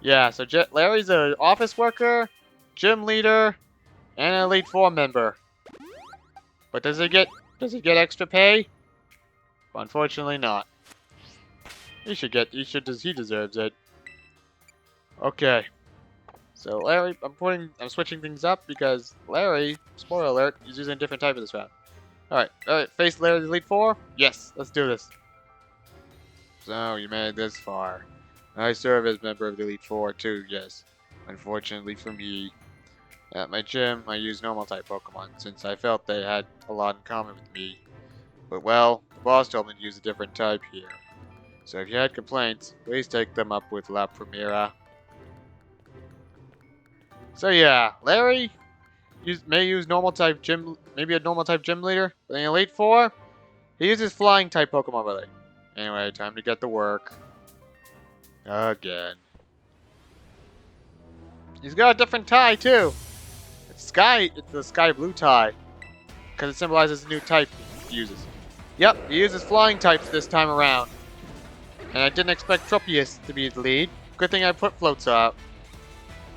Yeah, so Larry's an office worker, gym leader, and an Elite Four member. But does he get extra pay? Unfortunately not. He deserves it. Okay. So Larry, I'm switching things up because Larry, spoiler alert, is using a different type of this round. Alright, face Larry's Elite Four? Yes, let's do this. So, you made it this far. I serve as member of the Elite Four too, yes. Unfortunately for me, at my gym, I use normal type Pokemon since I felt they had a lot in common with me. But well, the boss told me to use a different type here. So if you had complaints, please take them up with La Primera. So yeah, Larry may use normal type gym, maybe a normal type gym leader, but in Elite Four, he uses flying type Pokemon ability. Anyway, time to get to work. Again. He's got a different tie too. It's the sky blue tie. Because it symbolizes a new type he uses. Yep, he uses flying types this time around. And I didn't expect Tropius to be the lead. Good thing I put floats up.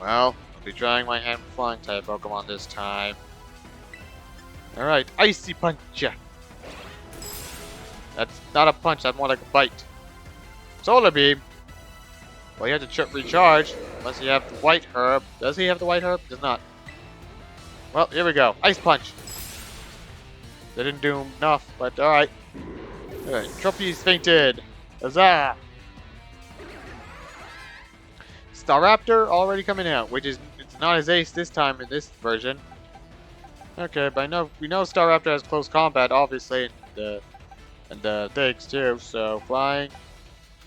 Well, I'll be trying my hand with flying type Pokemon this time. Alright, Icy Punch. That's not a punch, that's more like a bite. Solar Beam. Well, you have to recharge, unless you have the white herb. Does he have the white herb? Does not. Well, here we go. Ice Punch. They didn't do enough, but alright. Alright, Tropius fainted. Huzzah! Staraptor already coming out, which is it's not as ace this time in this version. Okay, but we know Staraptor has close combat, obviously, and the things too. So flying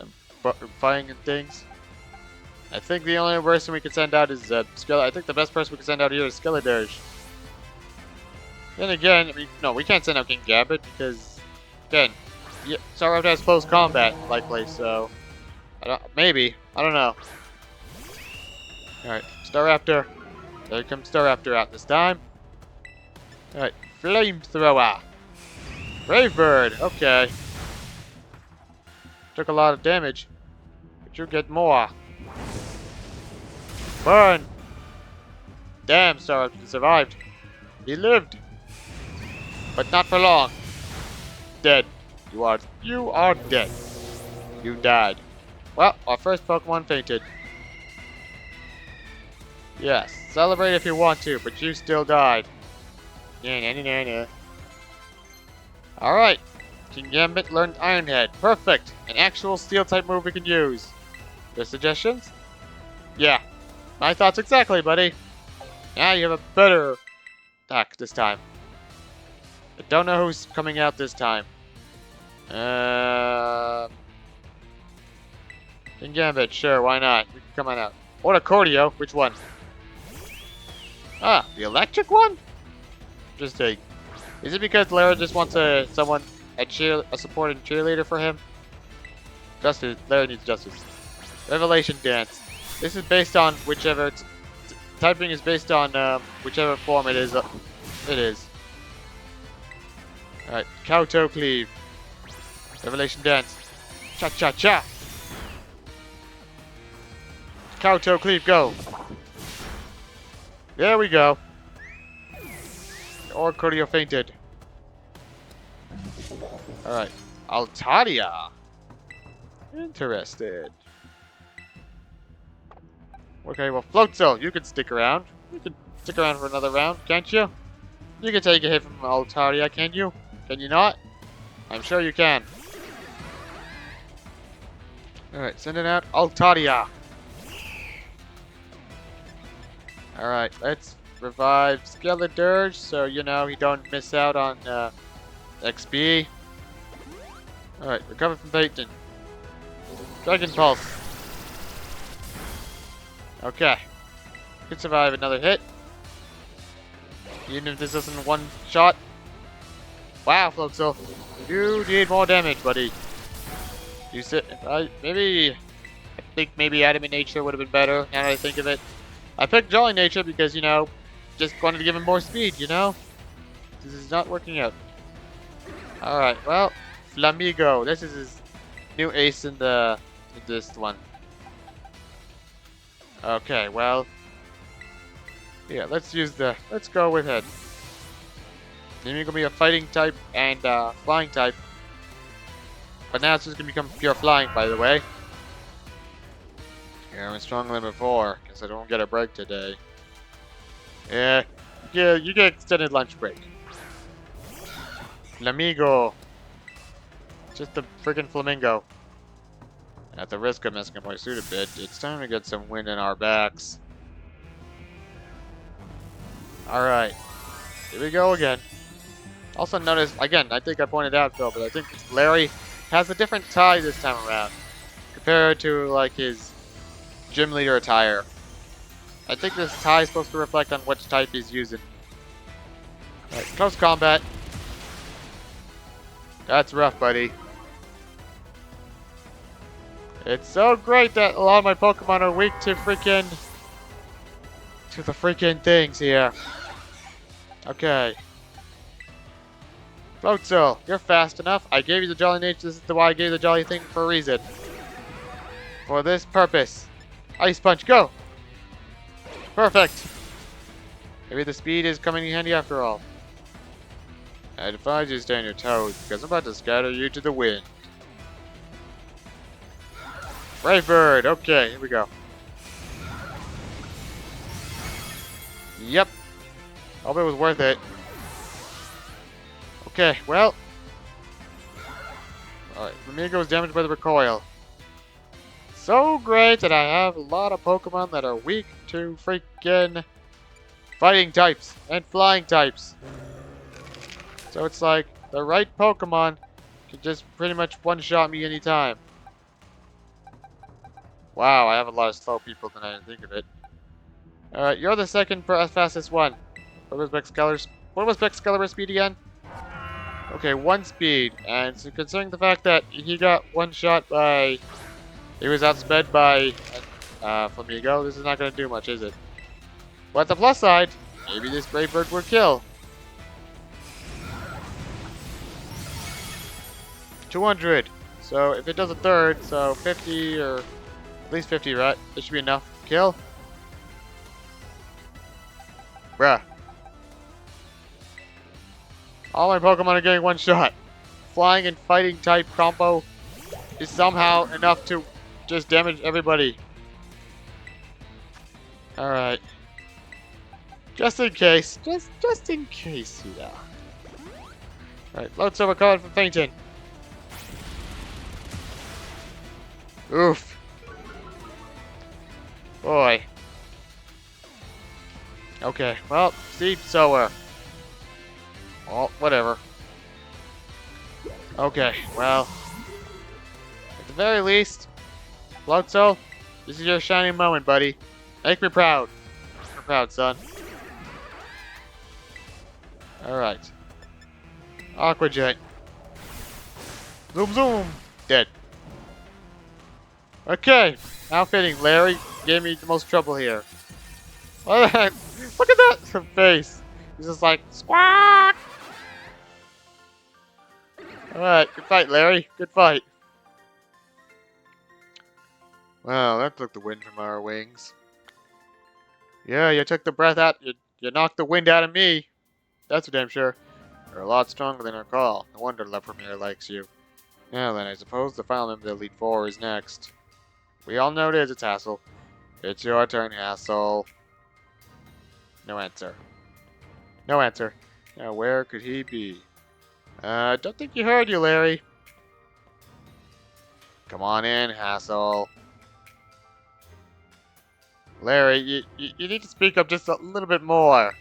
and things. I think the only person we can send out is Scarlet. I think the best person we can send out here is Skeledirge. Then again, we can't send out King Gambit because, again, Staraptor has close combat, likely, so... I don't know. Alright, Staraptor. There comes Staraptor out this time. Alright, Flamethrower. Brave Bird, okay. Took a lot of damage, but you'll get more. Burn! Damn, Staraptor survived. He lived. But not for long. Dead. You are dead. You died. Well, our first Pokemon fainted. Yes, celebrate if you want to, but you still died. Alright. King Gambit learned Iron Head. Perfect. An actual steel type move we can use. Your suggestions? Yeah. My thoughts exactly, buddy. Now you have a better attack this time. I don't know who's coming out this time. King Gambit, sure, why not? We can come on out. Or a Cordio, which one? Ah, the electric one? Interesting. Is it because Lara just wants a supporting cheerleader for him? Justice. Lara needs justice. Revelation Dance. This is based on whichever typing is based on whichever form it is. Alright, Kowtow Cleave. Revelation Dance. Cha-cha-cha! Kowtow Cleave, go! There we go. Or Cordio fainted. Alright, Altaria. Interested. Okay, well, Floatzel, you can stick around. You can stick around for another round, can't you? You can take a hit from Altaria, can you? Can you not? I'm sure you can. Alright, sending out Altaria. Alright, let's revive Skeledirge so, he don't miss out on XP. Alright, recover from Peyton. Dragon Pulse. Okay. Could survive another hit. Even if this isn't one shot. Wow, Floatzel. You need more damage, buddy. You sit. I think maybe Adamant Nature would have been better, now that I think of it. I picked Jolly Nature because, just wanted to give him more speed, This is not working out. Alright, well, Flamigo. This is his new ace in this one. Okay, well. Yeah, let's go with it. Then you're gonna be a fighting type and flying type. But now it's just gonna become pure flying, by the way. Yeah, I'm stronger than before. Guess I don't get a break today. Yeah, you get extended lunch break. Flamigo. Just a freaking flamingo. At the risk of messing up my suit a bit, it's time to get some wind in our backs. Alright, here we go again. Also notice, again, I think I pointed out though, but I think Larry has a different tie this time around. Compared to, like, his gym leader attire. I think this tie is supposed to reflect on which type he's using. Alright, close combat. That's rough, buddy. It's so great that a lot of my Pokemon are weak to the freaking things here. Okay. Floatzel, you're fast enough. I gave you the Jolly Nature. This is why I gave you the Jolly thing for a reason. For this purpose. Ice Punch, go! Perfect! Maybe the speed is coming in handy after all. I'd advise you to stay on your toes, because I'm about to scatter you to the wind. Brave Bird, okay, here we go. Yep. Hope it was worth it. Okay, well. Alright, Flamigo is damaged by the recoil. So great that I have a lot of Pokemon that are weak to freaking fighting types and flying types. So it's like the right Pokemon can just pretty much one-shot me anytime. Wow, I have a lot of slow people than I didn't think of it. Alright, you're the second fastest one. What was Excalibur's speed again? Okay, 1 speed. And so considering the fact that he got one shot by... He was outsped by Flamigo, this is not going to do much, is it? But the plus side, maybe this Brave Bird will kill. 200. So if it does a third, so 50 or at least 50, right? This should be enough. Kill. Bruh. All my Pokemon are getting one shot. Flying and fighting type combo is somehow enough to just damage everybody. Alright. Just in case. Just in case, you know. Alright, load silver card for fainting. Oof. Boy. Okay, well, Seed Sower. Well, whatever. Okay, well. At the very least, Floatzel, this is your shining moment, buddy. Make me proud. Make me proud, son. Alright. Aqua Jet. Zoom zoom! Dead. Okay, now fitting. Larry gave me the most trouble here. What the heck? Look at that face. He's just like, squawk! Alright, good fight, Larry. Good fight. Wow, that took the wind from our wings. Yeah, you took the breath out. You knocked the wind out of me. That's for damn sure. You're a lot stronger than I recall. No wonder La Premiere likes you. Now then, I suppose the final member of the Elite Four is next. We all know it is. It's Hassel. It's your turn, Hassel. No answer. No answer. Now, where could he be? Don't think you heard you, Larry. Come on in, Hassel. Larry, you need to speak up just a little bit more.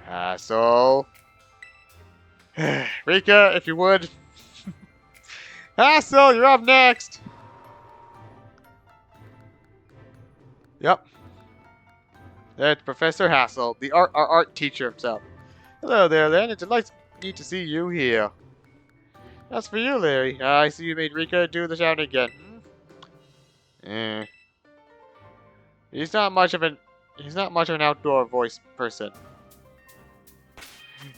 Hassel. Rika, if you would. Hassel, you're up next. Yep. That's Professor Hassel, our art teacher himself. Hello there, Len. It's delights me to see you here. As for you, Larry, I see you made Rika do the shouting again. He's not much of an outdoor voice person.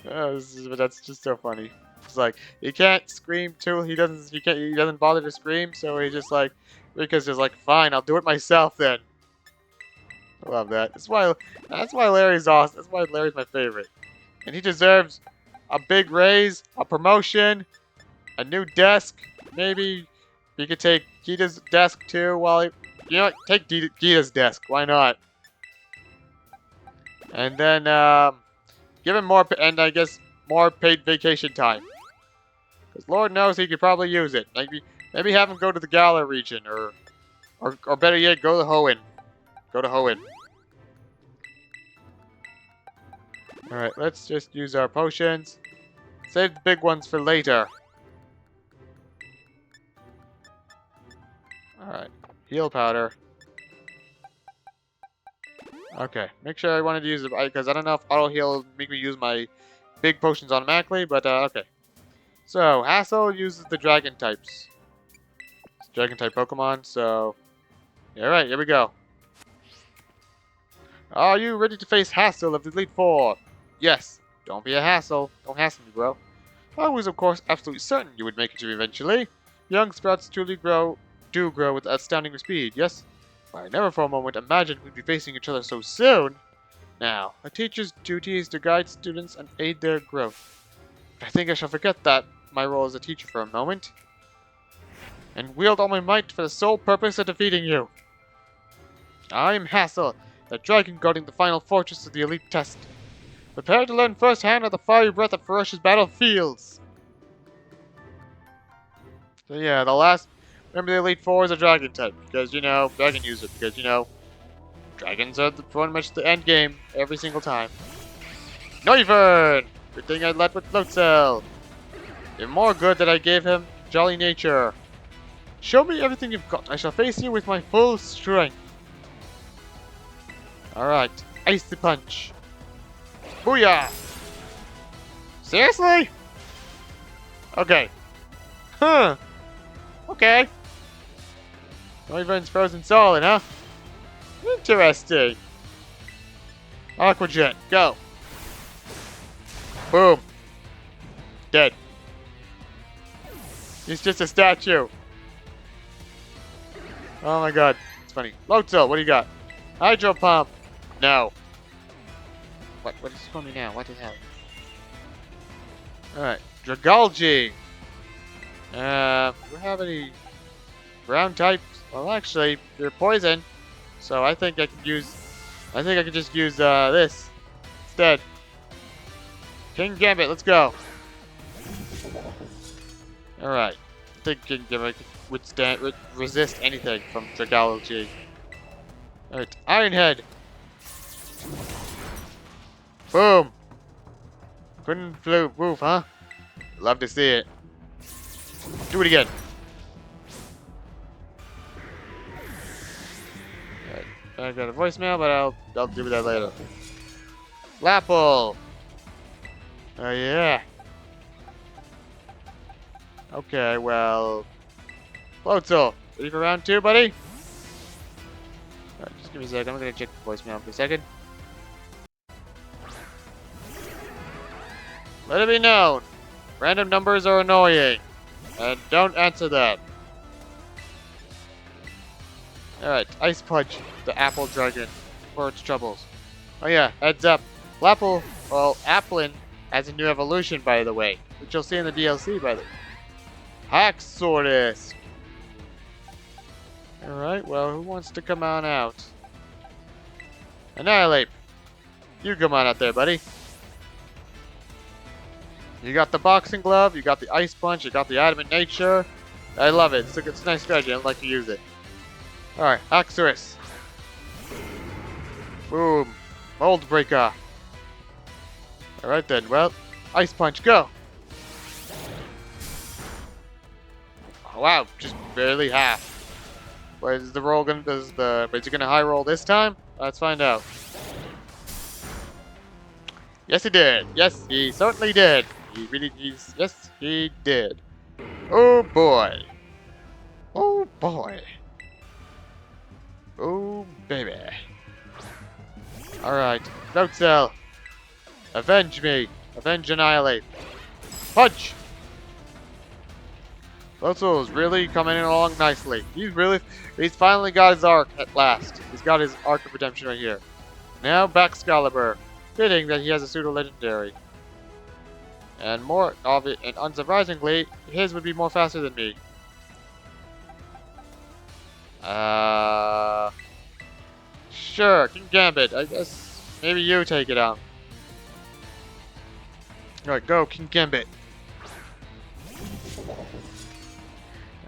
But that's just so funny. It's like he can't scream too. He doesn't bother to scream, so he's just like, Rika's just like, fine, I'll do it myself then. I love that. That's why Larry's awesome. That's why Larry's my favorite. And he deserves a big raise, a promotion, a new desk. Maybe he could take Geeta's desk too while he... You know what? Take Geeta's desk. Why not? And then, give him more, and I guess more paid vacation time. Because Lord knows he could probably use it. Maybe have him go to the Gala region, or better yet, go to Hoenn. Go to Hoenn. Alright, let's just use our potions. Save the big ones for later. Alright, heal powder. Okay, make sure I wanted to use it, because I don't know if auto heal will make me use my big potions automatically, but okay. So, Hassel uses the dragon types. It's dragon type Pokemon, so... Alright, here we go. Are you ready to face Hassel of the Elite Four? Yes. Don't be a hassle. Don't hassle me, bro. I was, of course, absolutely certain you would make it to me eventually. Young sprouts truly do grow with astounding speed, yes? But I never for a moment imagined we'd be facing each other so soon. Now, a teacher's duty is to guide students and aid their growth. But I think I shall forget that, my role as a teacher for a moment, and wield all my might for the sole purpose of defeating you. I am Hassel, the dragon guarding the final fortress of the elite test. Prepare to learn firsthand of the fiery breath of ferocious battlefields. So yeah, remember the Elite Four is a dragon type, because, dragon user, because, dragons are pretty much the end game every single time. Noivern! Good thing I led with Floatzel. You're more good that I gave him Jolly Nature. Show me everything you've got. I shall face you with my full strength. Alright, Icy Punch. Booyah! Seriously? Okay. Huh. Okay. Noivern's frozen solid, huh? Interesting. Aqua Jet, go. Boom. Dead. He's just a statue. Oh my god. It's funny. Floatzel, what do you got? Hydro Pump. No. What is he calling me now? What the hell? Alright. Dragalge. Do we have any ground types? Well, actually, they're poison. So I think I could just use this instead. King Gambit, let's go. Alright. I think King Gambit could resist anything from Dragalge. Alright, Ironhead. Boom! Couldn't move, huh? Love to see it. Do it again. Alright, I got a voicemail, but I'll do that later. Lapple! Oh yeah. Okay, well... Floatzel, ready for round 2, buddy? Alright, just give me a second. I'm gonna check the voicemail for a second. Let it be known, random numbers are annoying, and don't answer that. Alright, Ice Punch, the Apple Dragon, for its troubles. Oh yeah, heads up, Applin has a new evolution, by the way, which you'll see in the DLC, by the way. Haxorus! Alright, well, who wants to come on out? Annihilate! You come on out there, buddy. You got the boxing glove, you got the ice punch, you got the adamant nature. I love it. It's a nice strategy. I don't like to use it. Alright, Haxorus. Boom. Mold breaker. Alright then, well, ice punch, go. Oh, wow, just barely half. Wait, is the roll gonna is it gonna high roll this time? Let's find out. Yes, he did. Yes, he certainly did. Yes, he did. Oh boy. Oh boy. Oh baby. Alright, Floatzel. Avenge me. Avenge Annihilate. Punch! Floatzel is really coming along nicely. He's finally got his arc at last. He's got his arc of redemption right here. Now back Excalibur. Fitting that he has a pseudo-legendary. And unsurprisingly, his would be more faster than me. Sure, King Gambit. I guess maybe you take it out. Alright, go, King Gambit.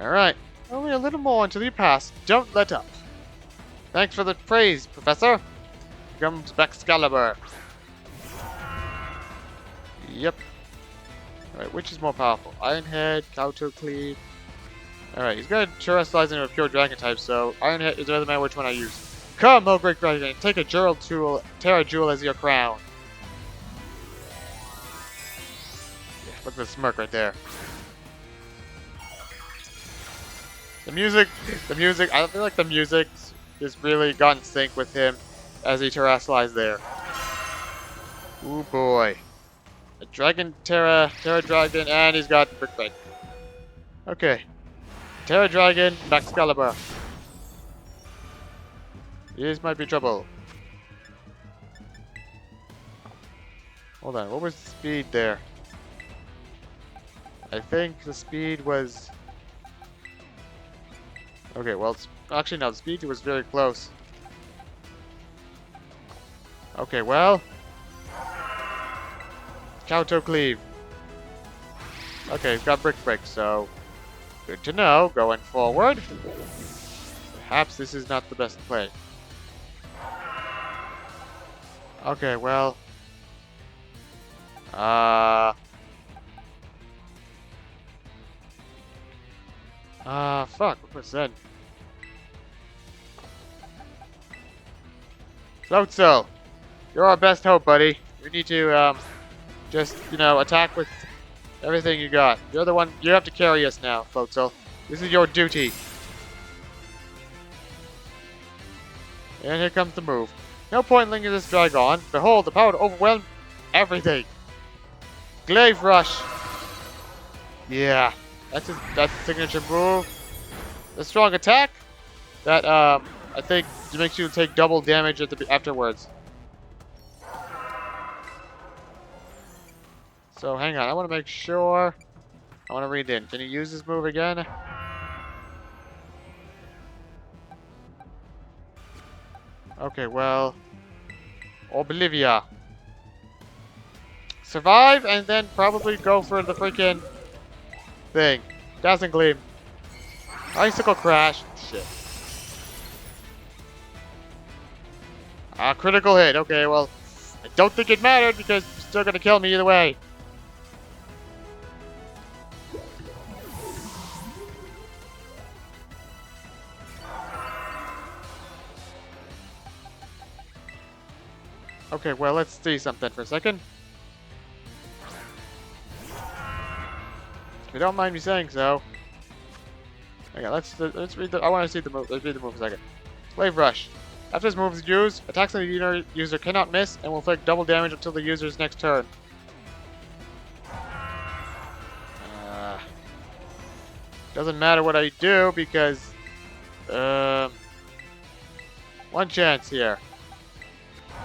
Alright, only a little more until you pass. Don't let up. Thanks for the praise, Professor. Here comes Excalibur. Yep. Alright, which is more powerful? Ironhead, Cleave. Alright, he's gonna terrestrialize into a pure dragon type, so Ironhead, it doesn't matter which one I use. Come, oh great dragon, take a Terra Jewel as your crown. Yeah, look at the smirk right there. The music, I feel like the music just really got in sync with him as he terrestrialized there. Ooh boy. A Terra Dragon, and he's got Brick Break. Okay. Terra Dragon, Excalibur. This might be trouble. Hold on, what was the speed there? I think the speed was... Okay, well, actually no, the speed was very close. Okay, well... Cleave. Okay, he's got Brick Break, so... Good to know, going forward. Perhaps this is not the best play. Okay, well... fuck, what was that? Floatzel, you're our best hope, buddy. You need to, just, you know, attack with everything you got. You're the one, you have to carry us now, Floatzel. This is your duty. And here comes the move. No point lingering this drag on. Behold, the power to overwhelm everything. Glaive Rush. Yeah, that's the signature move. The strong attack that I think makes you take double damage afterwards. So hang on, I want to make sure. I want to read in. Can you use this move again? Okay, well, Oblivia. Survive and then probably go for the freaking thing. Dazzling Gleam. Icicle Crash. Shit. Critical hit. Okay, well, I don't think it mattered because you're still gonna kill me either way. Okay, well, let's see something for a second. If you don't mind me saying so. Okay, let's read the. I want to see the move. Let's read the move for a second. Glaive Rush. After this move is used, attacks on the user cannot miss and will inflict double damage until the user's next turn. Doesn't matter what I do because one chance here.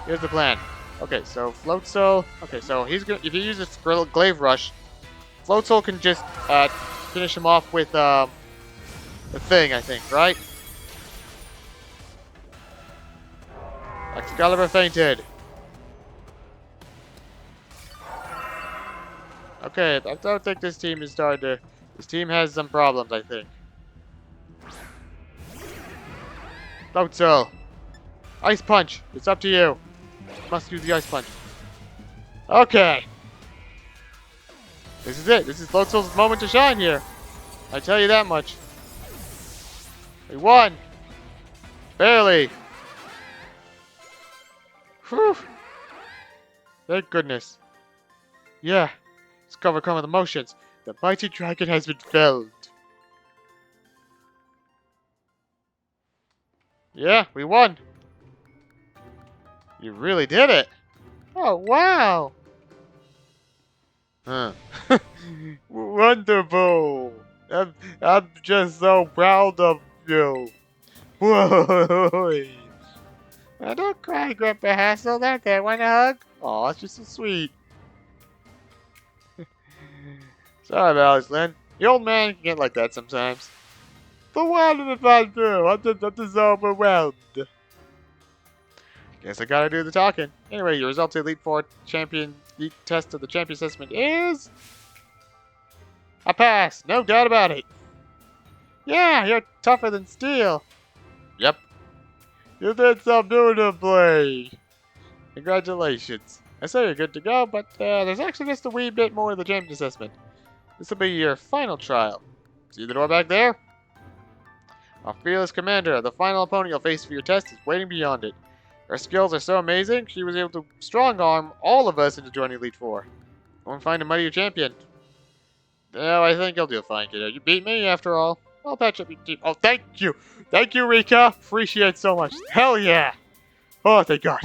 Here's the plan. Okay, so Floatzel. Okay, so he's gonna. If he uses Glaive Rush, Floatzel can just finish him off with the thing. I think, right? Excalibur fainted. Okay, I don't think this team is starting to. This team has some problems, I think. Floatzel. Ice Punch. It's up to you. Must use the Ice Punch. Okay. This is it. This is Floatzel's moment to shine here. I tell you that much. We won. Barely. Whew. Thank goodness. Yeah. It's overcome with emotions. The mighty dragon has been felled. Yeah, we won. You really did it. Oh, wow. Huh. Wonderful. I'm just so proud of you. Whoa. Don't cry, Grandpa Hassel. There, want a hug? Aw, it's just so sweet. Sorry about Alex Lynn. The old man can get like that sometimes. But what if I do? I'm just overwhelmed. Guess I gotta do the talking. Anyway, your result to Elite Four Champion Elite Test of the Champion Assessment is a pass. No doubt about it. Yeah, you're tougher than steel. Yep. You did so beautifully. Congratulations. I say you're good to go, but there's actually just a wee bit more of the Champion Assessment. This will be your final trial. See the door back there? Our fearless commander, the final opponent you'll face for your test, is waiting beyond it. Her skills are so amazing, she was able to strong-arm all of us into joining Elite Four. Go and find a mightier champion. Oh, I think you'll do fine, kiddo. You beat me, after all. I'll patch up your team. Oh, thank you! Thank you, Rika! Appreciate it so much. Hell yeah! Oh, thank God.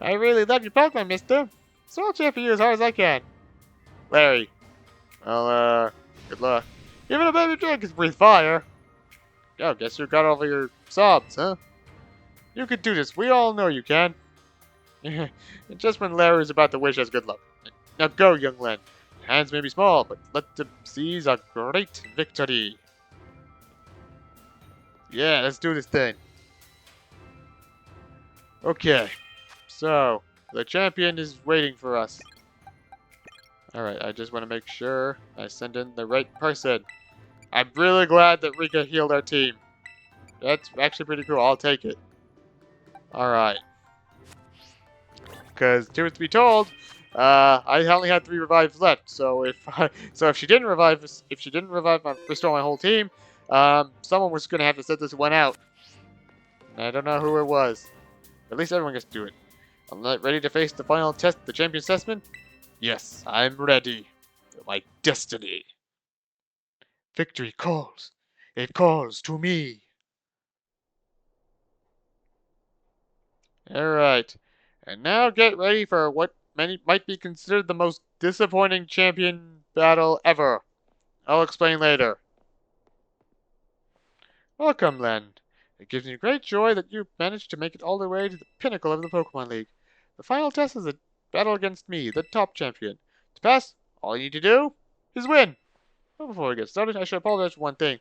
I really love your Pokemon, mister. So I'll cheer for you as hard as I can. Larry. Well, good luck. Even a baby dragon can breathe fire. Oh, guess you got over your sobs, huh? You can do this. We all know you can. And just when Larry is about to wish us good luck. Now go, young Len. Your hands may be small, but let them seize a great victory. Yeah, let's do this thing. Okay. So, the champion is waiting for us. Alright, I just want to make sure I send in the right person. I'm really glad that Rika healed our team. That's actually pretty cool. I'll take it. Alright. Because, truth be told, I only had 3 revives left. So if she didn't revive restore my whole team, someone was gonna have to set this one out. And I don't know who it was. At least everyone gets to do it. I'm not ready to face the final test, the champion assessment. Yes, I'm ready for my destiny. Victory calls. It calls to me. Alright. And now get ready for what many might be considered the most disappointing champion battle ever. I'll explain later. Welcome, Len. It gives me great joy that you managed to make it all the way to the pinnacle of the Pokemon League. The final test is a battle against me, the top champion. To pass, all you need to do is win. But before we get started, I should apologize for one thing.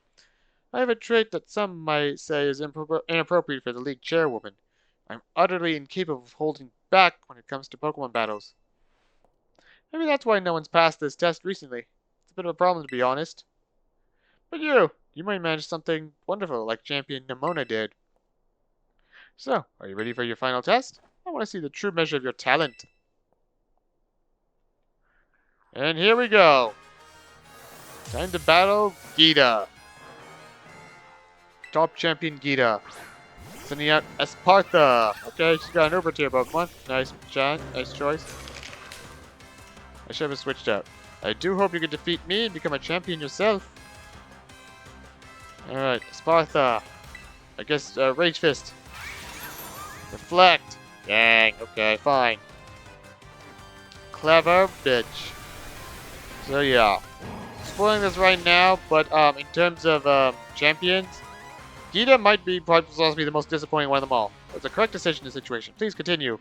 I have a trait that some might say is inappropriate for the league chairwoman. I'm utterly incapable of holding back when it comes to Pokemon battles. Maybe that's why no one's passed this test recently. It's a bit of a problem, to be honest. But you might manage something wonderful like Champion Nimona did. So, are you ready for your final test? I want to see the true measure of your talent. And here we go. Time to battle Geeta. Top champion Geeta. Sending out Esparta. Okay, she's got an Uber tier Pokemon. Nice choice. I should have switched out. I do hope you can defeat me and become a champion yourself. Alright, Esparta. I guess Rage Fist. Reflect. Dang, okay, fine. Clever bitch. So yeah. Spoiling this right now, but in terms of champions, Geeta might be possibly the most disappointing one of them all. It's a correct decision in the situation. Please continue.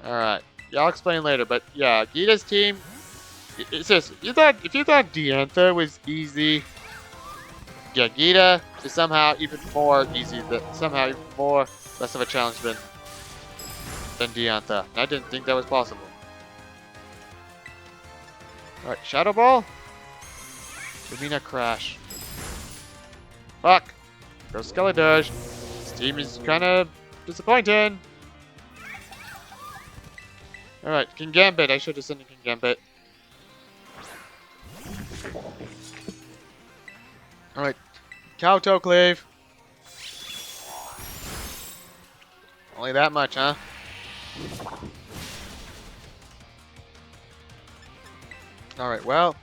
Alright. Yeah, I'll explain later, but yeah, Geeta's team. It's just, if you thought Diantha was easy, yeah, Geeta is somehow even more easy, somehow even more less of a challenge than Diantha. I didn't think that was possible. Alright, Shadow Ball? Lumina Crash. Fuck! Go Scarlet. This team is kinda disappointing. Alright, King Gambit. I should have sent a King Gambit. Alright, Kowtow Clave. Only that much, huh? Alright, well,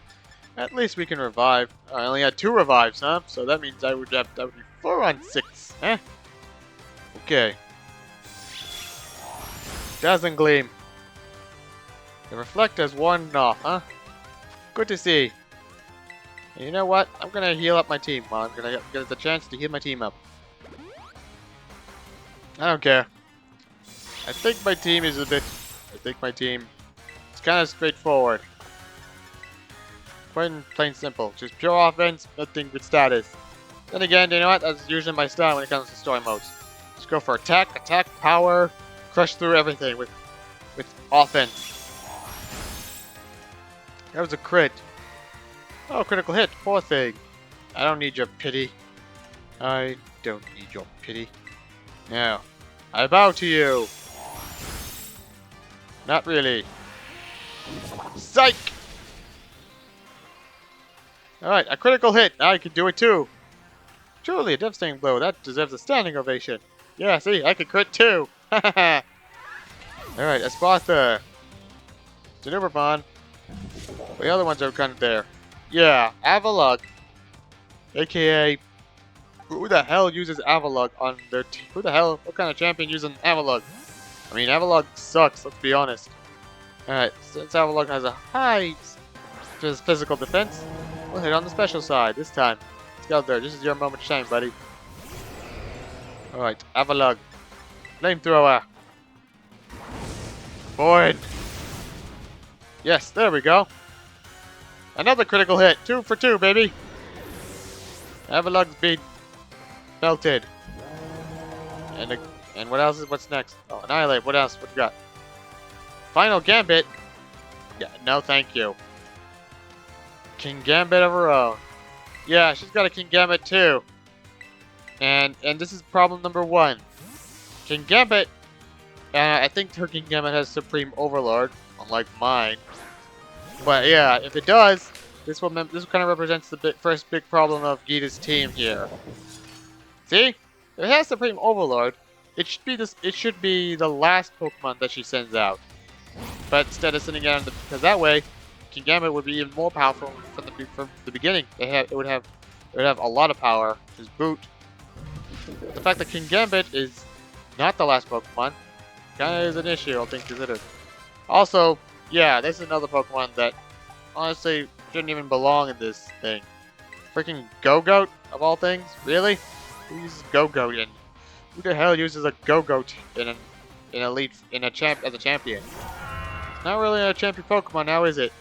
at least we can revive. I only had 2 revives, huh? So that means that would be 4 on 6, huh? Okay. Dazzling Gleam. The Reflect has 1 off, huh? Good to see. And you know what? I'm gonna heal up my team. Well, I'm gonna get the chance to heal my team up. I don't care. I think my team is it's kind of straightforward. Plain simple. Just pure offense, nothing with status. Then again, you know what? That's usually my style when it comes to story modes. Just go for attack, power, crush through everything with offense. That was a crit. Oh, critical hit. Poor thing. I don't need your pity. I don't need your pity. No. I bow to you. Not really. Psych! Alright, a critical hit. Now I can do it too. Truly a devastating blow. That deserves a standing ovation. Yeah, see, I can crit too. Alright, Esparta. Denubramon. The other ones are kind of there. Yeah, Avalug. AKA, who the hell uses Avalug on their team? Who the hell? What kind of champion uses Avalug? I mean, Avalug sucks, let's be honest. Alright, since Avalug has a high physical defense, we'll hit on the special side this time. Scarlet, this is your moment to shine, buddy. Alright, Avalug. Flamethrower. Void. Yes, there we go. Another critical hit. 2 for 2, baby. Avalug's been melted. And what else is what's next? Oh, Annihilate. What else? What you got? Final Gambit. Yeah, no thank you. King Gambit of her own. Yeah, she's got a King Gambit too. And this is problem number 1. King Gambit, I think her King Gambit has Supreme Overlord, unlike mine. But yeah, if it does, this kind of represents the first big problem of Geeta's team here. See, if it has Supreme Overlord, it should be the last Pokemon that she sends out. But instead of sending out, because that way, King Gambit would be even more powerful from the beginning. It would have a lot of power. Just boot. The fact that King Gambit is not the last Pokemon kind of is an issue, all things considered. Also, yeah, this is another Pokemon that honestly shouldn't even belong in this thing. Freaking Go-Goat, of all things? Really? Who uses Go-Goat in? Who the hell uses a Go-Goat as a champion? It's not really a champion Pokemon now, is it?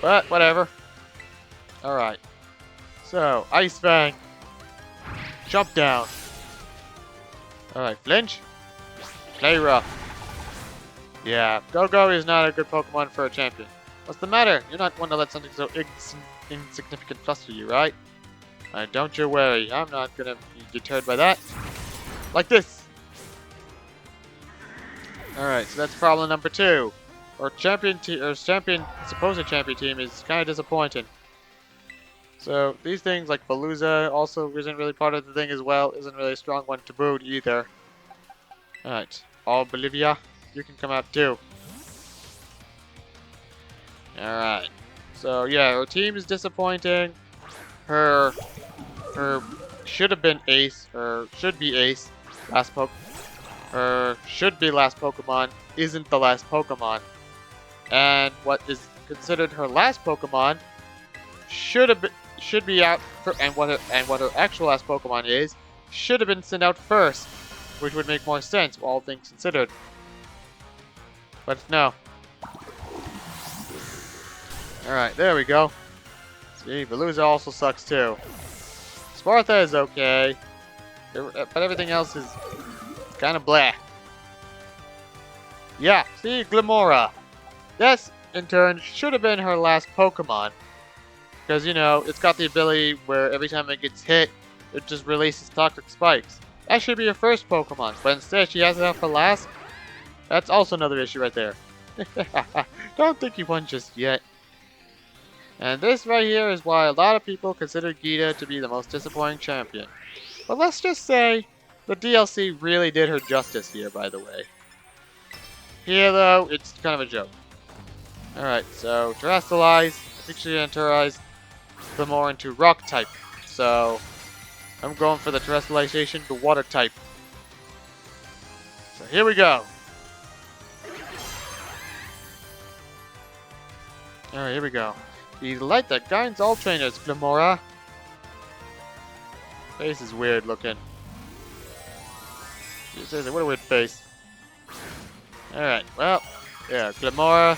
But whatever. Alright. So, Ice Fang. Jump down. Alright, Flinch. Play rough. Yeah, Go-Go is not a good Pokemon for a champion. What's the matter? You're not one to let something so insignificant fluster you, right? Don't you worry. I'm not gonna be deterred by that. Like this. Alright, so that's problem number 2. Our supposed champion team is kind of disappointing. So these things like Veluza also isn't really part of the thing as well. Isn't really a strong one to boot either. Alright, all Bolivia, you can come out too. Alright, so yeah, her team is disappointing. Her should have been Ace, or should be Ace. Her should be last Pokemon isn't the last Pokemon. And what is considered her last Pokemon should be out for, and what her actual last Pokemon is should have been sent out first, which would make more sense, all things considered. But no. Alright, there we go. See, Veluza also sucks too. Sparta is okay, but everything else is kind of blah. Yeah, see, Glimora. This, in turn, should have been her last Pokemon. Because, you know, it's got the ability where every time it gets hit, it just releases toxic spikes. That should be her first Pokemon, but instead she has it up for last. That's also another issue right there. Don't think you won just yet. And this right here is why a lot of people consider Geeta to be the most disappointing champion. But let's just say, the DLC really did her justice here, by the way. Here, though, it's kind of a joke. Alright, so Terastallize, I think she Terrorize them more into Rock type. So, I'm going for the Terastallization to Water type. So here we go. Alright, here we go. The light that guides all trainers, Glamora. Face is weird looking. Seriously, what a weird face. Alright, well, yeah, Glamora.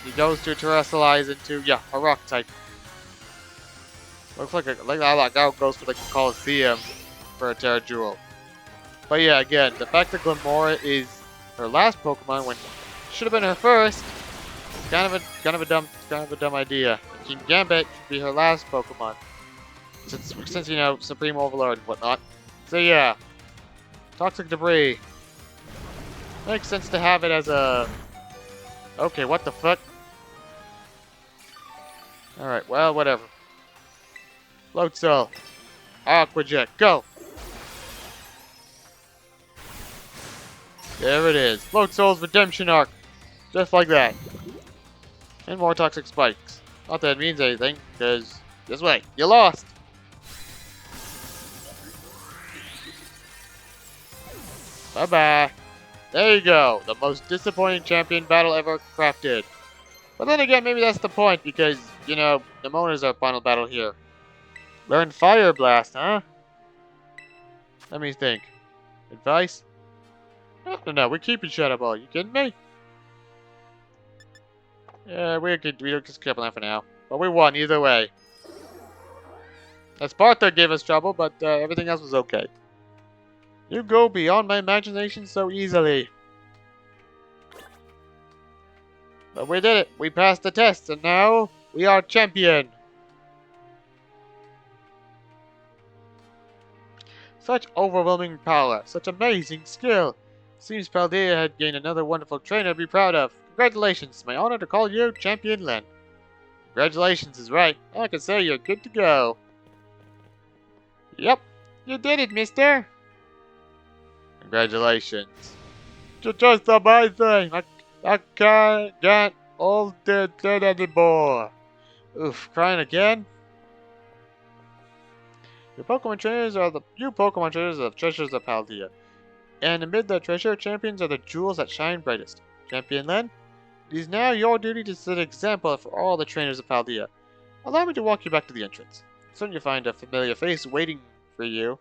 He goes to terrestrialize into, yeah, a rock type. Looks like that guy goes for like the Coliseum for a Terra Jewel. But yeah, again, the fact that Glamora is her last Pokemon when it should have been her first, kind of a dumb idea. King Gambit should be her last Pokemon, since you know Supreme Overlord and whatnot. So yeah, toxic debris makes sense to have it as a. Okay, what the fuck? All right, well, whatever. Float Cell, Aqua Jet, go! There it is. Float Cell's Redemption Arc. Just like that. And more Toxic Spikes. Not that it means anything, because this way, you lost! Bye-bye. There you go. The most disappointing champion battle ever crafted. But then again, maybe that's the point, because, you know, Nemona's our final battle here. Learn Fire Blast, huh? Let me think. Advice? No, we're keeping Shadow Ball. You kidding me? Yeah, we don't just keep that for now. But we won either way. Sparta gave us trouble, but everything else was okay. You go beyond my imagination so easily. But we did it. We passed the test, and now we are champion. Such overwhelming power, such amazing skill. Seems Paldea had gained another wonderful trainer to be proud of. Congratulations, it's my honor to call you Champion Len. Congratulations is right. I can say you're good to go. Yep, you did it, mister. Congratulations. Just amazing. I can't get all the dead anymore. Oof, crying again? You Pokemon trainers are the treasures of Paldea. And amid the treasure, champions are the jewels that shine brightest. Champion Len, it is now your duty to set an example for all the trainers of Paldea. Allow me to walk you back to the entrance. Soon you'll find a familiar face waiting for you.